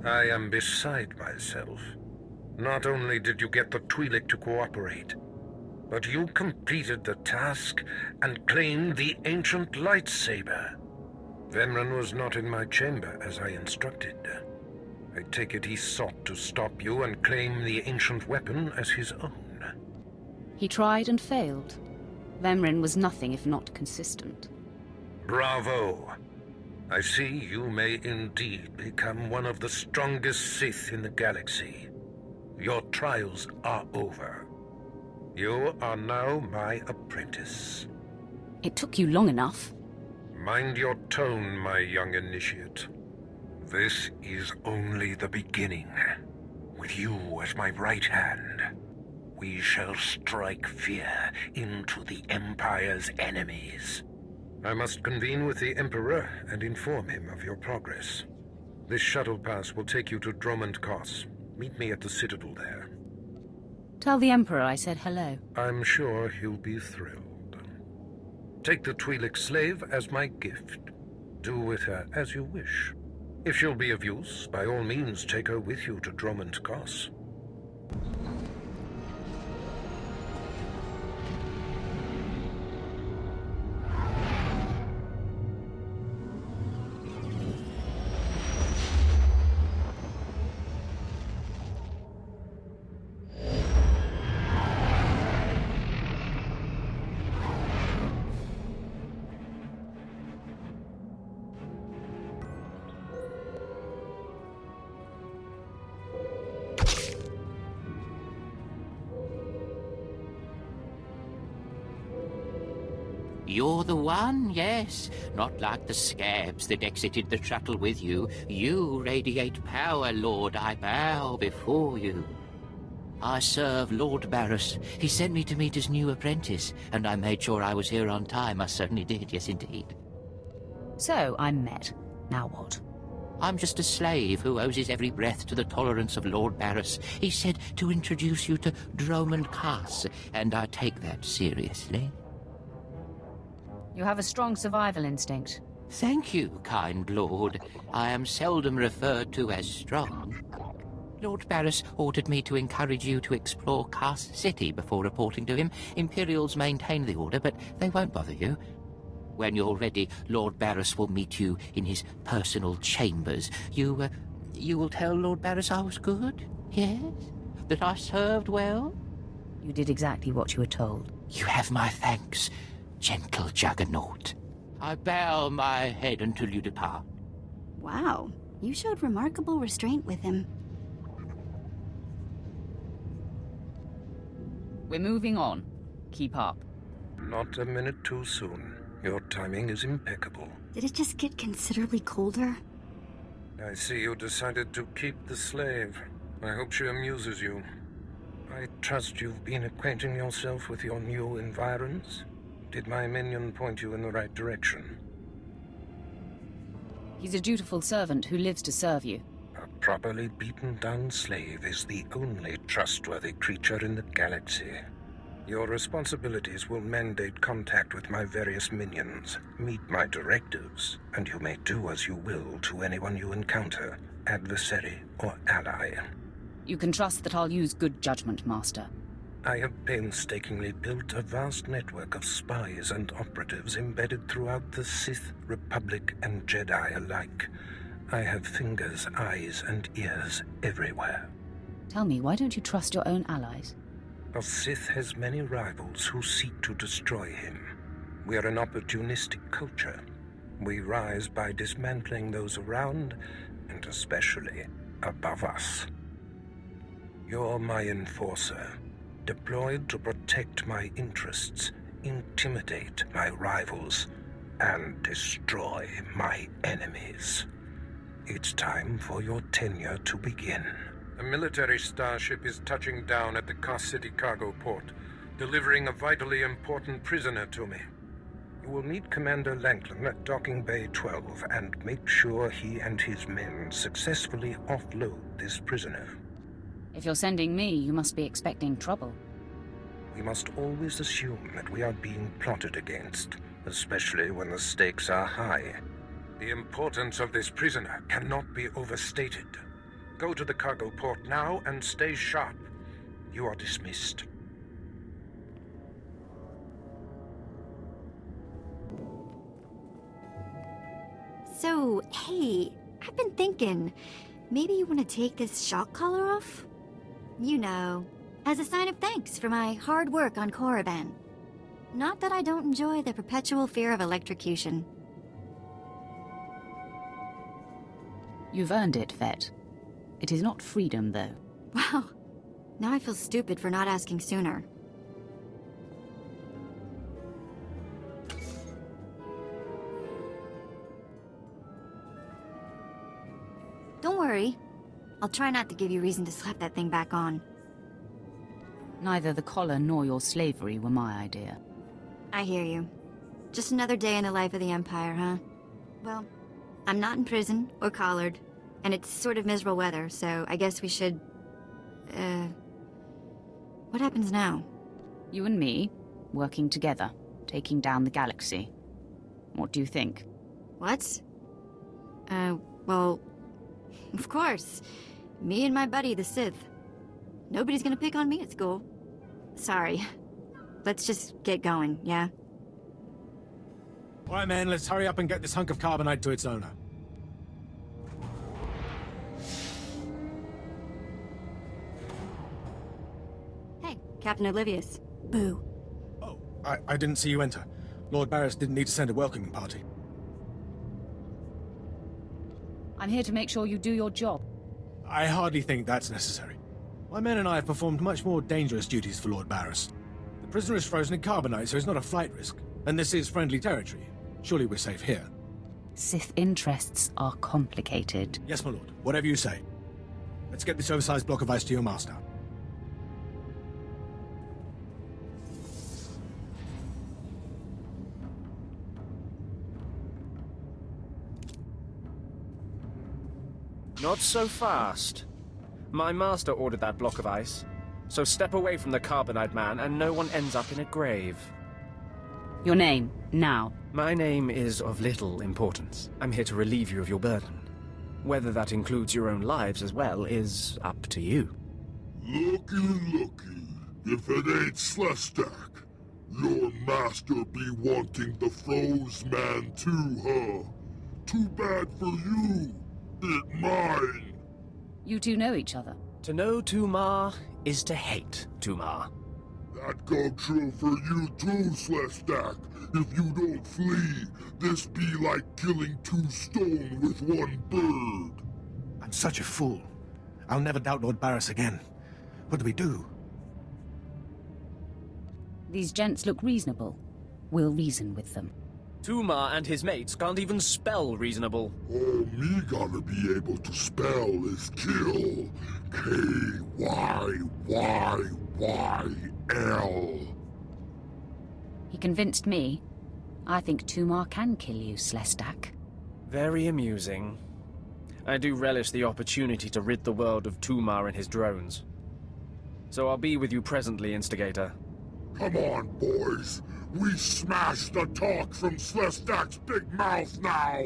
I am beside myself. Not only did you get the Twi'lek to cooperate, but you completed the task and claimed the ancient lightsaber. Vemran was not in my chamber as I instructed. I take it he sought to stop you and claim the ancient weapon as his own. He tried and failed. Vemran was nothing if not consistent. Bravo! I see you may indeed become one of the strongest Sith in the galaxy. Your trials are over. You are now my apprentice. It took you long enough. Mind your tone, my young initiate. This is only the beginning. With you as my right hand, we shall strike fear into the Empire's enemies. I must convene with the Emperor and inform him of your progress. This shuttle pass will take you to Dromund Kaas. Meet me at the Citadel there. Tell the Emperor I said hello. I'm sure he'll be thrilled. Take the Twi'lek slave as my gift. Do with her as you wish. If she'll be of use, by all means take her with you to Dromund Kaas. You're the one, yes. Not like the scabs that exited the shuttle with you. You radiate power, Lord. I bow before you. I serve Lord Barris. He sent me to meet his new apprentice, and I made sure I was here on time. I certainly did, yes indeed. So, I'm met. Now what? I'm just a slave who owes his every breath to the tolerance of Lord Barris. He said to introduce you to Dromund Kaas, and I take that seriously. You have a strong survival instinct. Thank you, kind lord. I am seldom referred to as strong. Lord Barris ordered me to encourage you to explore Kaas City before reporting to him. Imperials maintain the order, but they won't bother you. When you're ready, Lord Barris will meet you in his personal chambers. You will tell Lord Barris I was good? Yes? That I served well? You did exactly what you were told. You have my thanks, gentle Juggernaut. I bow my head until you depart. Wow, you showed remarkable restraint with him. We're moving on. Keep up. Not a minute too soon. Your timing is impeccable. Did it just get considerably colder? I see you decided to keep the slave. I hope she amuses you. I trust you've been acquainting yourself with your new environs. Did my minion point you in the right direction? He's a dutiful servant who lives to serve you. A properly beaten-down slave is the only trustworthy creature in the galaxy. Your responsibilities will mandate contact with my various minions. Meet my directives, and you may do as you will to anyone you encounter, adversary or ally. You can trust that I'll use good judgment, Master. I have painstakingly built a vast network of spies and operatives embedded throughout the Sith, Republic, and Jedi alike. I have fingers, eyes, and ears everywhere. Tell me, why don't you trust your own allies? A Sith has many rivals who seek to destroy him. We are an opportunistic culture. We rise by dismantling those around, and especially above us. You're my enforcer, deployed to protect my interests, intimidate my rivals, and destroy my enemies. It's time for your tenure to begin. A military starship is touching down at the Kaas City cargo port, delivering a vitally important prisoner to me. You will meet Commander Lanklin at Docking Bay 12 and make sure he and his men successfully offload this prisoner. If you're sending me, you must be expecting trouble. We must always assume that we are being plotted against, especially when the stakes are high. The importance of this prisoner cannot be overstated. Go to the cargo port now and stay sharp. You are dismissed. So, hey, I've been thinking, maybe you want to take this shock collar off? You know, as a sign of thanks for my hard work on Korriban. Not that I don't enjoy the perpetual fear of electrocution. You've earned it, Vet. It is not freedom, though. Wow, now I feel stupid for not asking sooner. Don't worry. I'll try not to give you reason to slap that thing back on. Neither the collar nor your slavery were my idea. I hear you. Just another day in the life of the Empire, huh? Well, I'm not in prison or collared, and it's sort of miserable weather, so I guess we should... What happens now? You and me, working together, taking down the galaxy. What do you think? What? Well... Of course. Me and my buddy, the Sith. Nobody's gonna pick on me at school. Sorry. Let's just get going, yeah? All right, man, let's hurry up and get this hunk of carbonite to its owner. Hey, Captain Oblivious. Boo. Oh, I didn't see you enter. Lord Barris didn't need to send a welcoming party. I'm here to make sure you do your job. I hardly think that's necessary. My men and I have performed much more dangerous duties for Lord Barris. The prisoner is frozen in carbonite, so he's not a flight risk. And this is friendly territory. Surely we're safe here. Sith interests are complicated. Yes, my lord. Whatever you say. Let's get this oversized block of ice to your master. Not so fast. My master ordered that block of ice, so step away from the Carbonite man and no one ends up in a grave. Your name, now. My name is of little importance. I'm here to relieve you of your burden. Whether that includes your own lives as well is up to you. Looky. If it ain't Slestak, your master be wanting the froze man too, huh? Too bad for you. It mine. You two know each other. To know Tumar is to hate Tumar. That go true for you too, Slestak. If you don't flee, this be like killing two stone with one bird. I'm such a fool. I'll never doubt Lord Barris again. What do we do? These gents look reasonable. We'll reason with them. Tumar and his mates can't even spell reasonable. All me gotta be able to spell is kill. K-Y-Y-Y-L. He convinced me. I think Tumar can kill you, Slestak. Very amusing. I do relish the opportunity to rid the world of Tumar and his drones. So I'll be with you presently, Instigator. Come on, boys. We smash the talk from Slestak's big mouth now!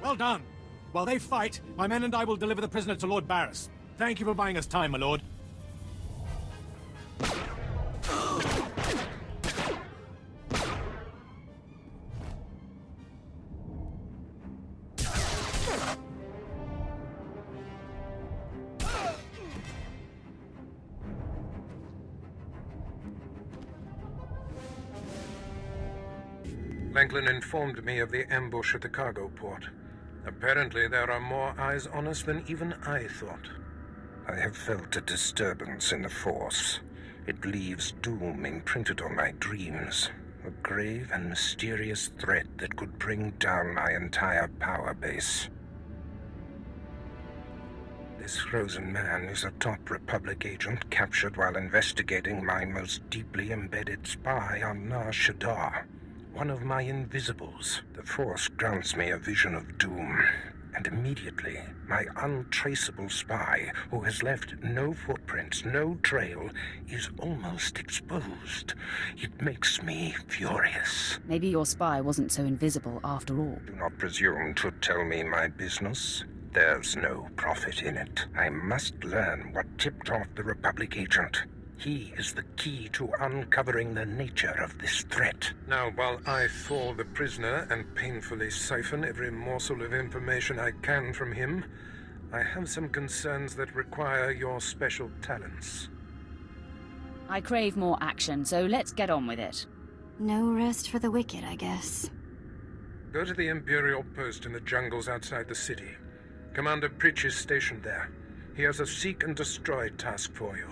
Well done. While they fight, my men and I will deliver the prisoner to Lord Barris. Thank you for buying us time, my lord. Langlin informed me of the ambush at the cargo port. Apparently there are more eyes on us than even I thought. I have felt a disturbance in the Force. It leaves doom imprinted on my dreams. A grave and mysterious threat that could bring down my entire power base. This frozen man is a top Republic agent captured while investigating my most deeply embedded spy on Nar Shaddaa. One of my invisibles. The Force grants me a vision of doom. And immediately, my untraceable spy, who has left no footprints, no trail, is almost exposed. It makes me furious. Maybe your spy wasn't so invisible after all. Do not presume to tell me my business. There's no profit in it. I must learn what tipped off the Republic agent. He is the key to uncovering the nature of this threat. Now, while I thaw the prisoner and painfully siphon every morsel of information I can from him, I have some concerns that require your special talents. I crave more action, so let's get on with it. No rest for the wicked, I guess. Go to the Imperial post in the jungles outside the city. Commander Pritch is stationed there. He has a seek and destroy task for you.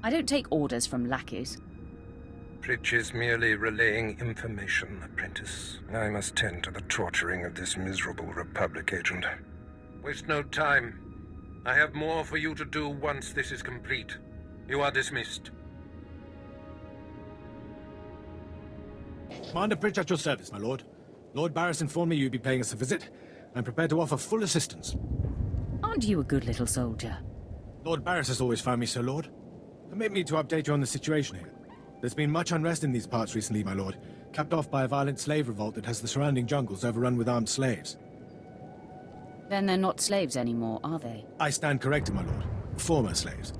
I don't take orders from lackeys. Pritch is merely relaying information, apprentice. I must tend to the torturing of this miserable Republic agent. Waste no time. I have more for you to do once this is complete. You are dismissed. Commander Pritch at your service, my lord. Lord Barris informed me you'd be paying us a visit. I'm prepared to offer full assistance. Aren't you a good little soldier? Lord Barris has always found me so, Lord. Permit me to update you on the situation here. There's been much unrest in these parts recently, my lord, capped off by a violent slave revolt that has the surrounding jungles overrun with armed slaves. Then they're not slaves anymore, are they? I stand corrected, my lord. Former slaves.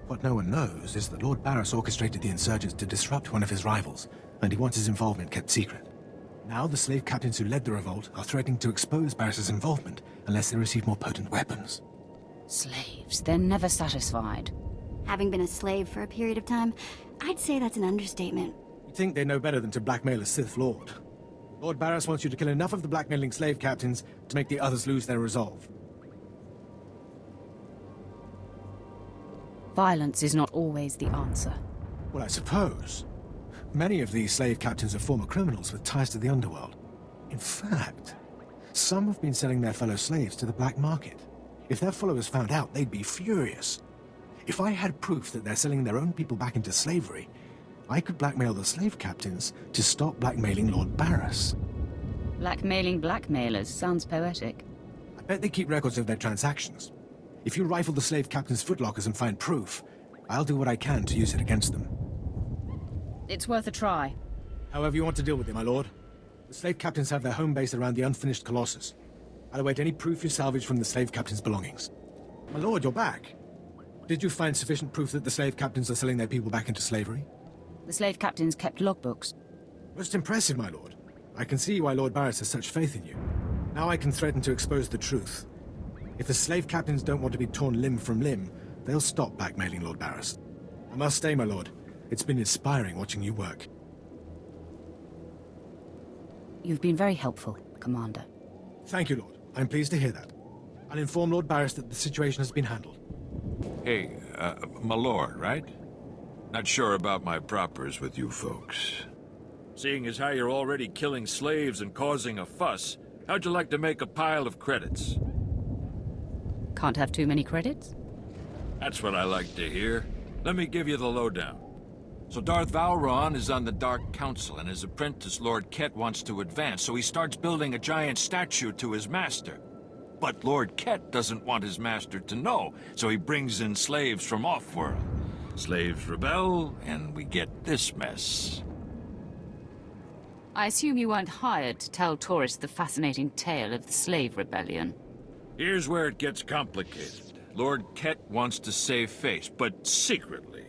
What no one knows is that Lord Barris orchestrated the insurgents to disrupt one of his rivals, and he wants his involvement kept secret. Now the slave captains who led the revolt are threatening to expose Barris's involvement unless they receive more potent weapons. Slaves, they're never satisfied. Having been a slave for a period of time, I'd say that's an understatement. You think they know better than to blackmail a Sith Lord. Lord Barris wants you to kill enough of the blackmailing slave captains to make the others lose their resolve. Violence is not always the answer. Well, I suppose. Many of these slave captains are former criminals with ties to the underworld. In fact, some have been selling their fellow slaves to the black market. If their followers found out, they'd be furious. If I had proof that they're selling their own people back into slavery, I could blackmail the slave captains to stop blackmailing Lord Barris. Blackmailing blackmailers sounds poetic. I bet they keep records of their transactions. If you rifle the slave captains' footlockers and find proof, I'll do what I can to use it against them. It's worth a try. However you want to deal with it, my lord. The slave captains have their home base around the unfinished Colossus. I'll await any proof you salvage from the slave captains' belongings. My lord, you're back. Did you find sufficient proof that the slave captains are selling their people back into slavery? The slave captains kept logbooks. Most impressive, my lord. I can see why Lord Barris has such faith in you. Now I can threaten to expose the truth. If the slave captains don't want to be torn limb from limb, they'll stop blackmailing Lord Barris. I must stay, my lord. It's been inspiring watching you work. You've been very helpful, Commander. Thank you, Lord. I'm pleased to hear that. I'll inform Lord Barris that the situation has been handled. Hey, my lord, right? Not sure about my propers with you folks. Seeing as how you're already killing slaves and causing a fuss, how'd you like to make a pile of credits? Can't have too many credits? That's what I like to hear. Let me give you the lowdown. So Darth Valron is on the Dark Council, and his apprentice Lord Ket wants to advance, so he starts building a giant statue to his master. But Lord Ket doesn't want his master to know, so he brings in slaves from off-world. Slaves rebel, and we get this mess. I assume you weren't hired to tell tourists the fascinating tale of the slave rebellion. Here's where it gets complicated. Lord Ket wants to save face, but secretly.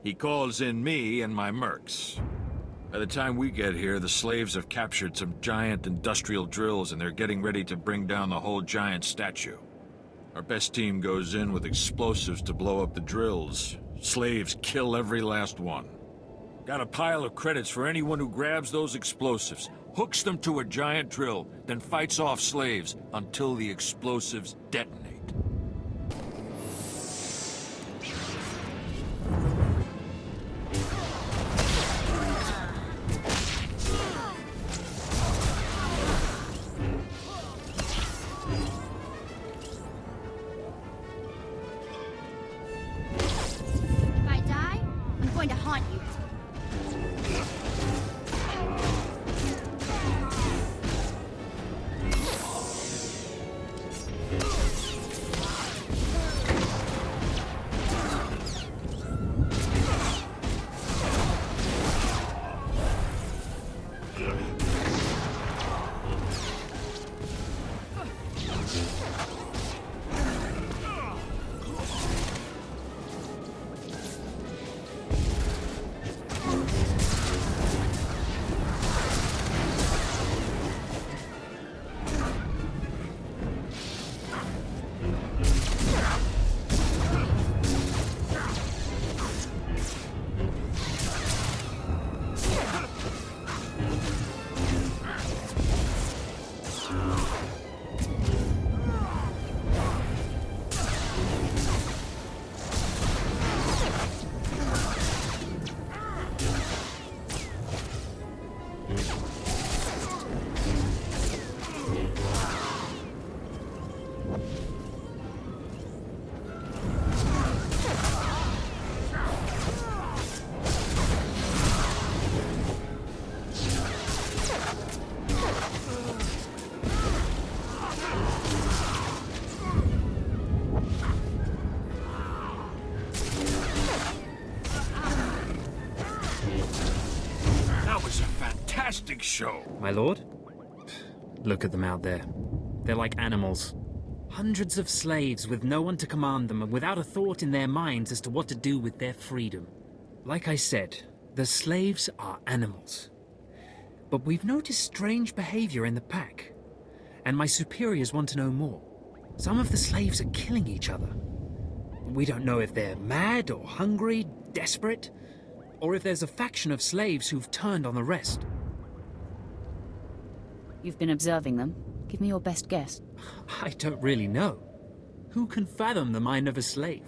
He calls in me and my mercs. By the time we get here, the slaves have captured some giant industrial drills, and they're getting ready to bring down the whole giant statue. Our best team goes in with explosives to blow up the drills. Slaves kill every last one. Got a pile of credits for anyone who grabs those explosives, hooks them to a giant drill, then fights off slaves until the explosives detonate. going to haunt you. Fantastic show. My lord? Look at them out there. They're like animals. Hundreds of slaves with no one to command them and without a thought in their minds as to what to do with their freedom. Like I said, the slaves are animals. But we've noticed strange behavior in the pack. And my superiors want to know more. Some of the slaves are killing each other. We don't know if they're mad or hungry, desperate, or if there's a faction of slaves who've turned on the rest. You've been observing them. Give me your best guess. I don't really know. Who can fathom the mind of a slave?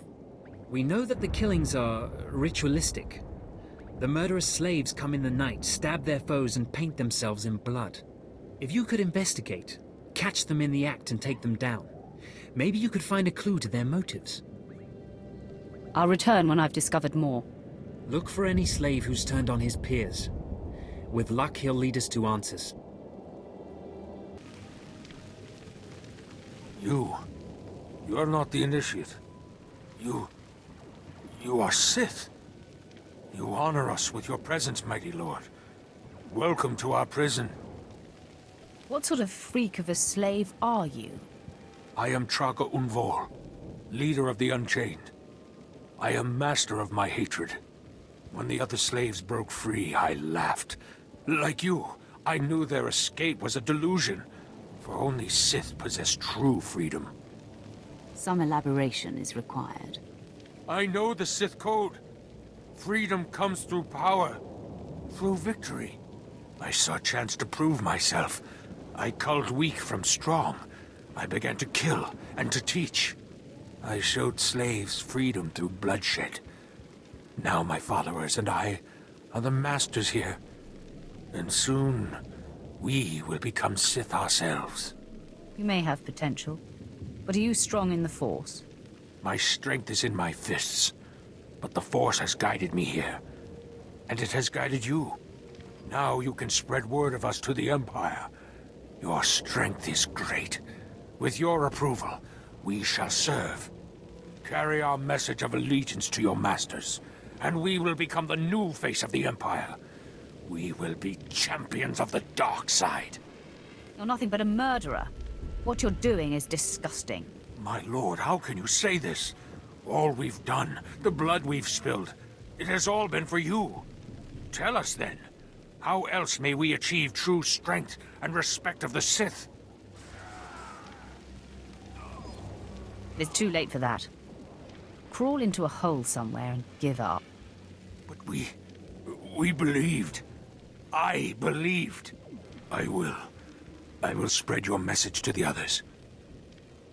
We know that the killings are ritualistic. The murderous slaves come in the night, stab their foes and paint themselves in blood. If you could investigate, catch them in the act and take them down, maybe you could find a clue to their motives. I'll return when I've discovered more. Look for any slave who's turned on his peers. With luck, he'll lead us to answers. You're not the initiate. You are Sith. You honor us with your presence, mighty lord. Welcome to our prison. What sort of freak of a slave are you? I am Traga Unvor, leader of the Unchained. I am master of my hatred. When the other slaves broke free, I laughed. Like you, I knew their escape was a delusion, for only Sith possess true freedom. Some elaboration is required. I know the Sith code. Freedom comes through power, through victory. I saw a chance to prove myself. I culled weak from strong. I began to kill and to teach. I showed slaves freedom through bloodshed. Now my followers and I are the masters here. And soon, we will become Sith ourselves. You may have potential, but are you strong in the Force? My strength is in my fists, but the Force has guided me here. And it has guided you. Now you can spread word of us to the Empire. Your strength is great. With your approval, we shall serve. Carry our message of allegiance to your masters, and we will become the new face of the Empire. We will be champions of the dark side. You're nothing but a murderer. What you're doing is disgusting. My lord, how can you say this? All we've done, the blood we've spilled, it has all been for you. Tell us then, how else may we achieve true strength and respect of the Sith? It's too late for that. Crawl into a hole somewhere and give up. But we believed. I believed. I will spread your message to the others.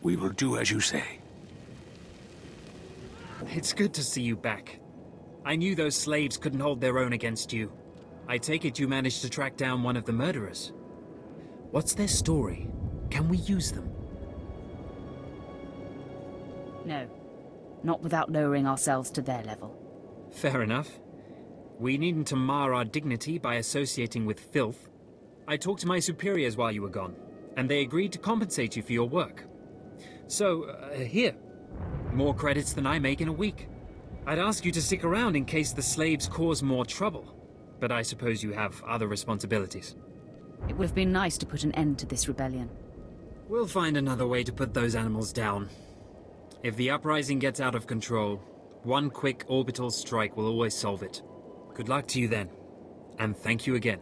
We will do as you say. It's good to see you back. I knew those slaves couldn't hold their own against you. I take it you managed to track down one of the murderers. What's their story? Can we use them? No. Not without lowering ourselves to their level. Fair enough. We needn't to mar our dignity by associating with filth. I talked to my superiors while you were gone, and they agreed to compensate you for your work. So, here. More credits than I make in a week. I'd ask you to stick around in case the slaves cause more trouble, but I suppose you have other responsibilities. It would have been nice to put an end to this rebellion. We'll find another way to put those animals down. If the uprising gets out of control, one quick orbital strike will always solve it. Good luck to you then, and thank you again.